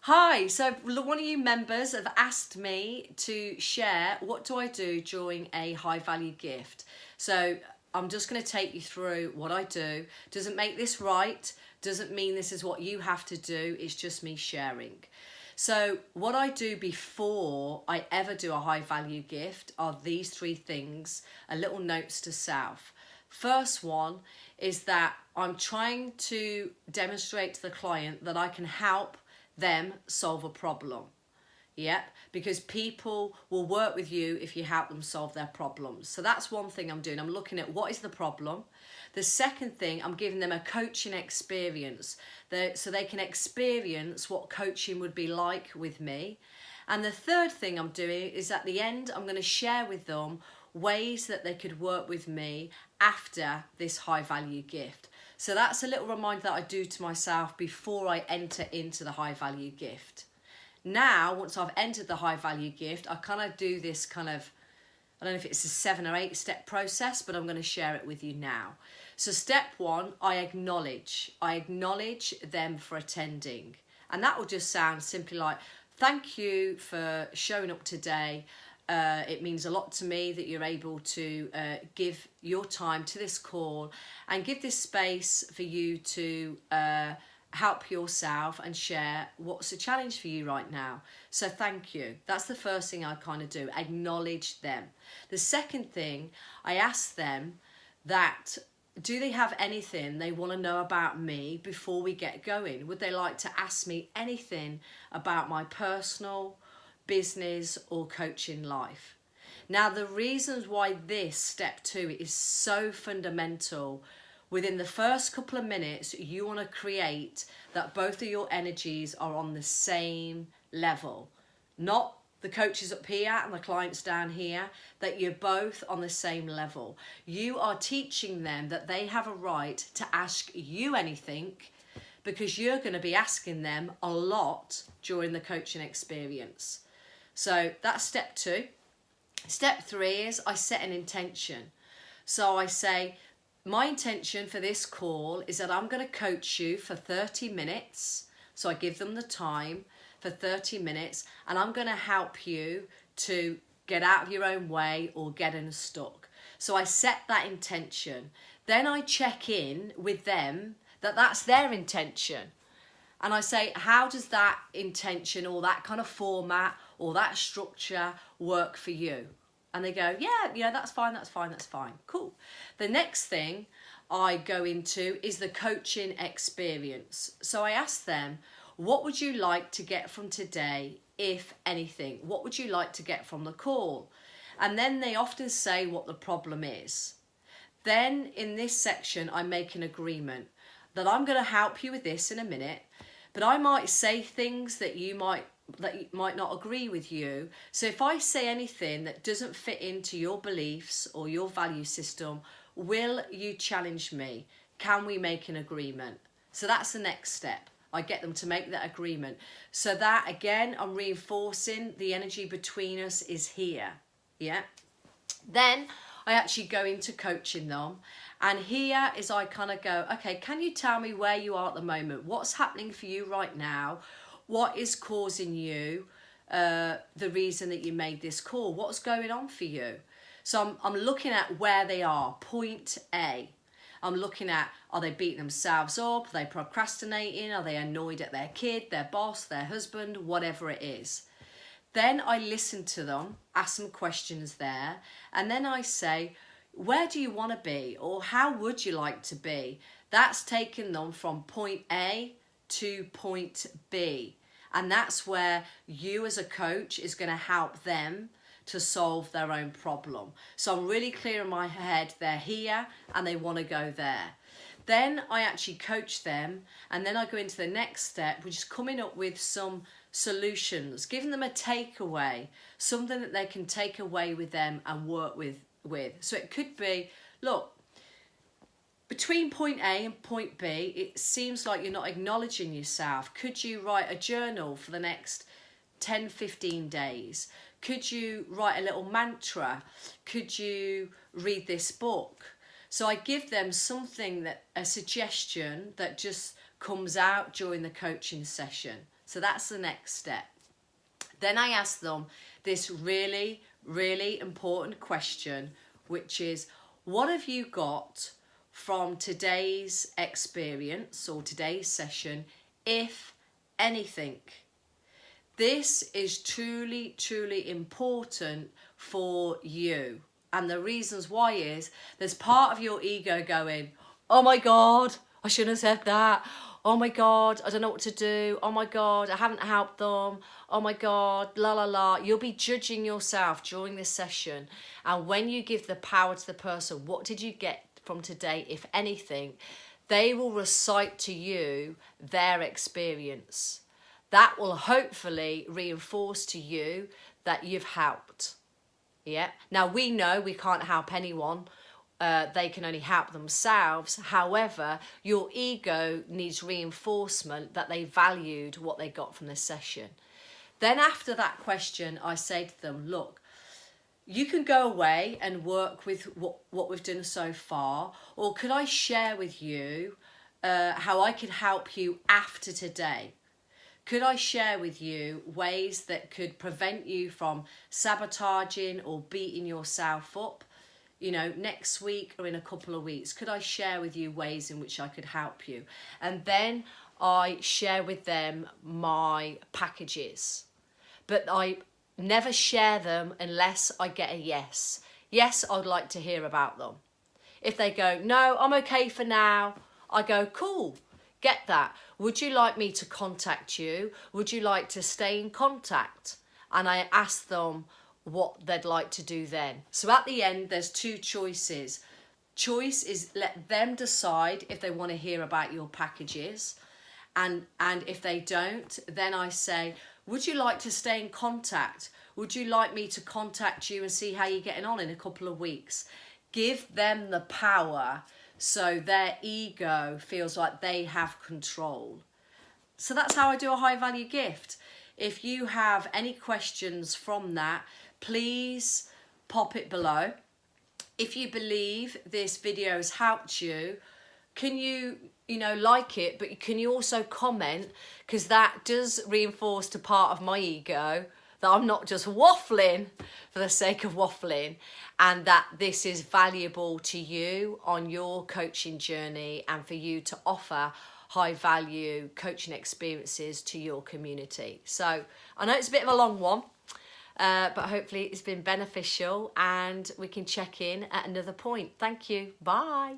Hi, so one of you members have asked me to share what do I do during a high value gift. So I'm just going to take you through what I do. Doesn't make this right, doesn't mean this is what you have to do, it's just me sharing. So what I do before I ever do a high value gift are these three things, a little notes to self. First one is that I'm trying to demonstrate to the client that I can help them solve a problem. Yep, because people will work with you if you help them solve their problems. So that's one thing I'm doing. I'm looking at what is the problem. The second thing, I'm giving them a coaching experience so they can experience what coaching would be like with me. And the third thing I'm doing is at the end, I'm going to share with them ways that they could work with me after this high value gift. So that's a little reminder that I do to myself before I enter into the high value gift. Now, once I've entered the high value gift, I kind of do this I don't know if it's a 7 or 8 step process, but I'm going to share it with you now. So step one, I acknowledge them for attending. And that will just sound simply like, thank you for showing up today. It means a lot to me that you're able to give your time to this call and give this space for you to help yourself and share what's a challenge for you right now. So thank you. That's the first thing I kind of do, acknowledge them. The second thing, I ask them that do they have anything they want to know about me before we get going? Would they like to ask me anything about my personal, business or coaching life? Now, the reasons why this step 2 is so fundamental, within the first couple of minutes, you want to create that both of your energies are on the same level. Not the coach is up here and the client's down here, that you're both on the same level. You are teaching them that they have a right to ask you anything because you're going to be asking them a lot during the coaching experience. So that's step 2. Step 3 is I set an intention. So I say, my intention for this call is that I'm going to coach you for 30 minutes. So I give them the time for 30 minutes and I'm going to help you to get out of your own way or get unstuck. So I set that intention. Then I check in with them that that's their intention. And I say, how does that intention or that kind of format or that structure work for you? And they go, yeah, that's fine. Cool. The next thing I go into is the coaching experience. So I ask them, what would you like to get from today, if anything? What would you like to get from the call? And then they often say what the problem is. Then in this section, I make an agreement that I'm going to help you with this in a minute, but I might say things that might not agree with you. So if I say anything that doesn't fit into your beliefs or your value system, will you challenge me? Can we make an agreement? So that's the next step. I get them to make that agreement. So that, again, I'm reinforcing the energy between us is here. Yeah. Then I actually go into coaching them. And here is I kind of go, okay, can you tell me where you are at the moment? What's happening for you right now? What is causing you the reason that you made this call? What's going on for you? So I'm looking at where they are, point A. I'm looking at, are they beating themselves up? Are they procrastinating? Are they annoyed at their kid, their boss, their husband, whatever it is? Then I listen to them, ask some questions there, and then I say, where do you want to be? Or how would you like to be? That's taking them from point A to point B. And that's where you as a coach is going to help them to solve their own problem. So I'm really clear in my head, they're here and they want to go there. Then I actually coach them, and then I go into the next step, which is coming up with some solutions, giving them a takeaway, something that they can take away with them and work with. So it could be, look, between point A and point B, it seems like you're not acknowledging yourself. Could you write a journal for the next 10, 15 days? Could you write a little mantra? Could you read this book? So I give them something, that a suggestion that just comes out during the coaching session. So that's the next step. Then I ask them this really, really important question, which is, what have you got from today's experience or today's session, if anything? This is truly, truly important for you. And the reasons why is, there's part of your ego going, oh my God, I shouldn't have said that. Oh my God, I don't know what to do. Oh my God, I haven't helped them. Oh my God, la la la. You'll be judging yourself during this session. And when you give the power to the person, what did you get from today, if anything, they will recite to you their experience. That will hopefully reinforce to you that you've helped. Yeah. Now we know we can't help anyone. They can only help themselves. However, your ego needs reinforcement that they valued what they got from this session. Then after that question, I say to them, look, you can go away and work with what we've done so far, or could I share with you how I could help you after today? Could I share with you ways that could prevent you from sabotaging or beating yourself up, you know, next week or in a couple of weeks? Could I share with you ways in which I could help you? And then I share with them my packages. But I never share them unless I get a yes. Yes, I'd like to hear about them. If they go, no, I'm okay for now, I go, cool. Get that. Would you like me to contact you? Would you like to stay in contact? And I ask them what they'd like to do then. So at the end, there's two choices. Choice is let them decide if they want to hear about your packages. And if they don't, then I say, would you like to stay in contact? Would you like me to contact you and see how you're getting on in a couple of weeks? Give them the power so their ego feels like they have control. So that's how I do a high value gift. If you have any questions from that, please pop it below. If you believe this video has helped you, can you like it, but can you also comment? Because that does reinforce to part of my ego that I'm not just waffling for the sake of waffling, and that this is valuable to you on your coaching journey and for you to offer high value coaching experiences to your community. So I know it's a bit of a long one, but hopefully it's been beneficial, and we can check in at another point. Thank you. Bye.